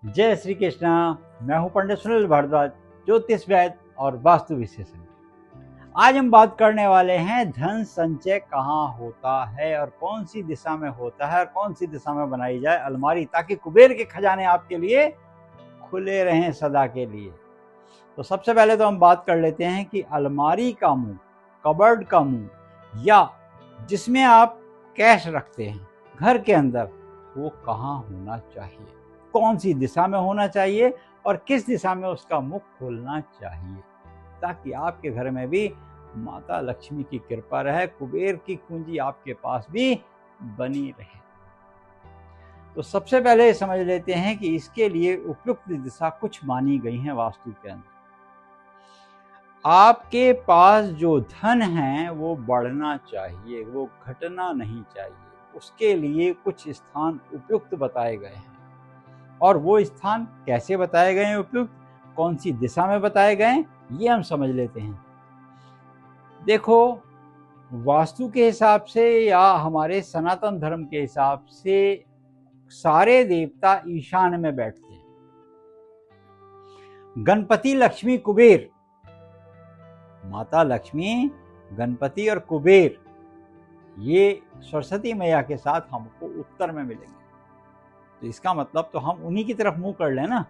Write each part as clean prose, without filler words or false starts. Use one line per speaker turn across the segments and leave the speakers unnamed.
जय श्री कृष्णा। मैं हूं पंडित सुनील भारद्वाज, ज्योतिष वैद्य और वास्तु विशेषज्ञ। आज हम बात करने वाले हैं धन संचय कहाँ होता है और कौन सी दिशा में होता है और कौन सी दिशा में बनाई जाए अलमारी, ताकि कुबेर के खजाने आपके लिए खुले रहें सदा के लिए। तो सबसे पहले तो हम बात कर लेते हैं कि अलमारी का मुंह, कबर्ड का मुंह, या जिसमें आप कैश रखते हैं घर के अंदर, वो कहाँ होना चाहिए, कौन सी दिशा में होना चाहिए और किस दिशा में उसका मुख खोलना चाहिए, ताकि आपके घर में भी माता लक्ष्मी की कृपा रहे, कुबेर की कुंजी आपके पास भी बनी रहे। तो सबसे पहले समझ लेते हैं कि इसके लिए उपयुक्त दिशा कुछ मानी गई हैं वास्तु के अंदर। आपके पास जो धन है वो बढ़ना चाहिए, वो घटना नहीं चाहिए। उसके लिए कुछ स्थान उपयुक्त बताए गए हैं, और वो स्थान कैसे बताए गए हैं उपयुक्त, कौन सी दिशा में बताए गए हैं, ये हम समझ लेते हैं। देखो, वास्तु के हिसाब से या हमारे सनातन धर्म के हिसाब से सारे देवता ईशान में बैठते हैं। गणपति, लक्ष्मी, कुबेर, माता लक्ष्मी, गणपति और कुबेर, ये सरस्वती मैया के साथ हमको उत्तर में मिलेंगे। तो इसका मतलब तो हम उन्हीं की तरफ मुंह कर लें ना।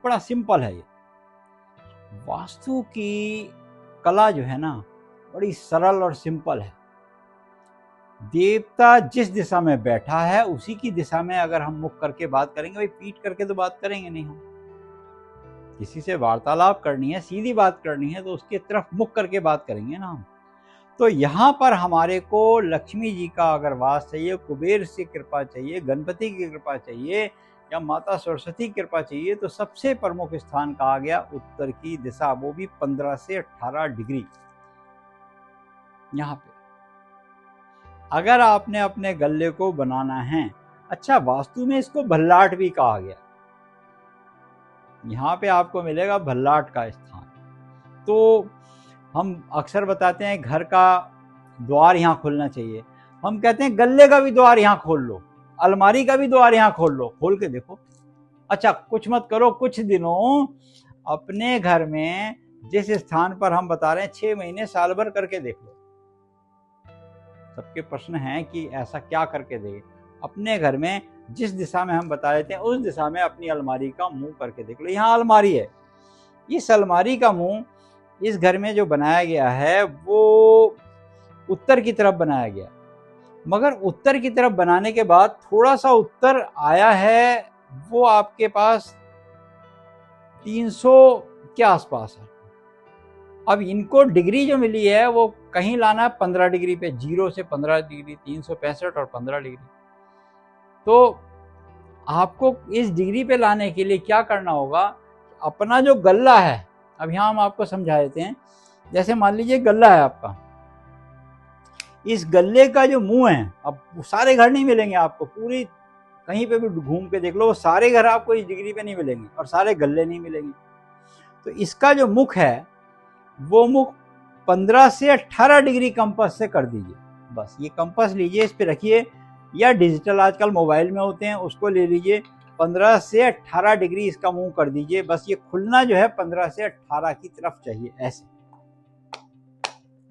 बड़ा सिंपल है ये। वास्तु की कला जो है ना, बड़ी सरल और सिंपल है। देवता जिस दिशा में बैठा है उसी की दिशा में अगर हम मुख करके बात करेंगे, भाई पीठ करके तो बात करेंगे नहीं। हम किसी से वार्तालाप करनी है, सीधी बात करनी है, तो उसके तरफ मुख करके बात करेंगे ना हम। तो यहाँ पर हमारे को लक्ष्मी जी का अगर वास चाहिए, कुबेर से कृपा चाहिए, गणपति की कृपा चाहिए या माता सरस्वती की कृपा चाहिए, तो सबसे प्रमुख स्थान कहा गया उत्तर की दिशा, वो भी 15 से 18 डिग्री। यहाँ पे अगर आपने अपने गल्ले को बनाना है, अच्छा वास्तु में इसको भल्लाट भी कहा गया, यहाँ पे आपको मिलेगा भल्लाट का स्थान। तो हम अक्सर बताते हैं घर का द्वार यहाँ खोलना चाहिए, हम कहते हैं गल्ले का भी द्वार यहाँ खोल लो, अलमारी का भी द्वार यहाँ खोल लो, खोल के देखो। अच्छा, कुछ मत करो, कुछ दिनों अपने घर में जिस स्थान पर हम बता रहे हैं 6 महीने साल भर करके देख लो। सबके प्रश्न है कि ऐसा क्या करके दें। अपने घर में जिस दिशा में हम बता देते हैं उस दिशा में अपनी अलमारी का मुंह करके देख लो। यहाँ अलमारी है, इस अलमारी का मुंह इस घर में जो बनाया गया है वो उत्तर की तरफ बनाया गया, मगर उत्तर की तरफ बनाने के बाद थोड़ा सा उत्तर आया है, वो आपके पास 300 के आसपास है। अब इनको डिग्री जो मिली है वो कहीं लाना है 15 डिग्री पे, 0 से 15 डिग्री, 365 और 15 डिग्री। तो आपको इस डिग्री पे लाने के लिए क्या करना होगा, अपना जो गल्ला है, अब यहाँ हम आपको समझा देते हैं। जैसे मान लीजिए गल्ला है आपका, इस गल्ले का जो मुंह है, अब सारे घर नहीं मिलेंगे आपको, पूरी कहीं पे भी घूम के देख लो, सारे घर आपको इस डिग्री पे नहीं मिलेंगे और सारे गल्ले नहीं मिलेंगे। तो इसका जो मुख है वो मुख 15 से 18 डिग्री कंपास से कर दीजिए। बस ये कंपास लीजिए, इस पे रखिए, या डिजिटल आजकल मोबाइल में होते हैं उसको ले लीजिए, 15 से 18 डिग्री इसका मुंह कर दीजिए। बस ये खुलना जो है 15 से 18 की तरफ चाहिए, ऐसे।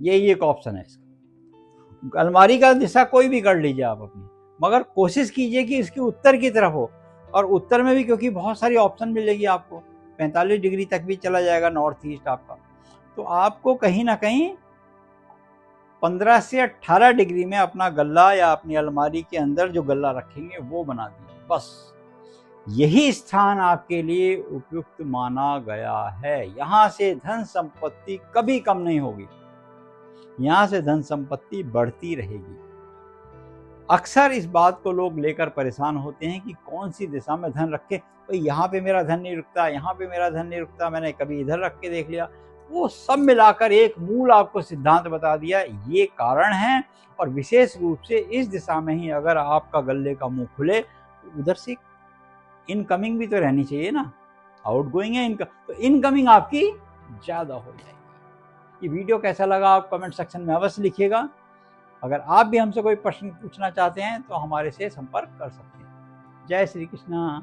यही एक ऑप्शन है इसका। अलमारी का दिशा कोई भी कर लीजिए आप अपनी, मगर कोशिश कीजिए कि इसकी उत्तर की तरफ हो। और उत्तर में भी क्योंकि बहुत सारी ऑप्शन मिलेगी आपको, 45 डिग्री तक भी चला जाएगा नॉर्थ ईस्ट आपका। तो आपको कहीं ना कहीं 15 से 18 डिग्री में अपना गल्ला या अपनी अलमारी के अंदर जो गल्ला रखेंगे वो बना दीजिए। बस यही स्थान आपके लिए उपयुक्त माना गया है। यहाँ से धन संपत्ति कभी कम नहीं होगी, यहाँ से धन संपत्ति बढ़ती रहेगी। अक्सर इस बात को लोग लेकर परेशान होते हैं कि कौन सी दिशा में धन रखे, तो यहाँ पे मेरा धन नहीं रुकता, यहाँ पे मेरा धन नहीं रुकता, मैंने कभी इधर रख के देख लिया। वो सब मिलाकर एक मूल आपको सिद्धांत बता दिया, ये कारण है। और विशेष रूप से इस दिशा में ही अगर आपका गल्ले का मुंह खुले तो उधर से इनकमिंग भी तो रहनी चाहिए ना, आउटगोइंग है इनका, तो इनकमिंग आपकी ज्यादा हो जाएगी। ये वीडियो कैसा लगा आप कमेंट सेक्शन में अवश्य लिखिएगा। अगर आप भी हमसे कोई प्रश्न पूछना चाहते हैं तो हमारे से संपर्क कर सकते हैं। जय श्री कृष्णा।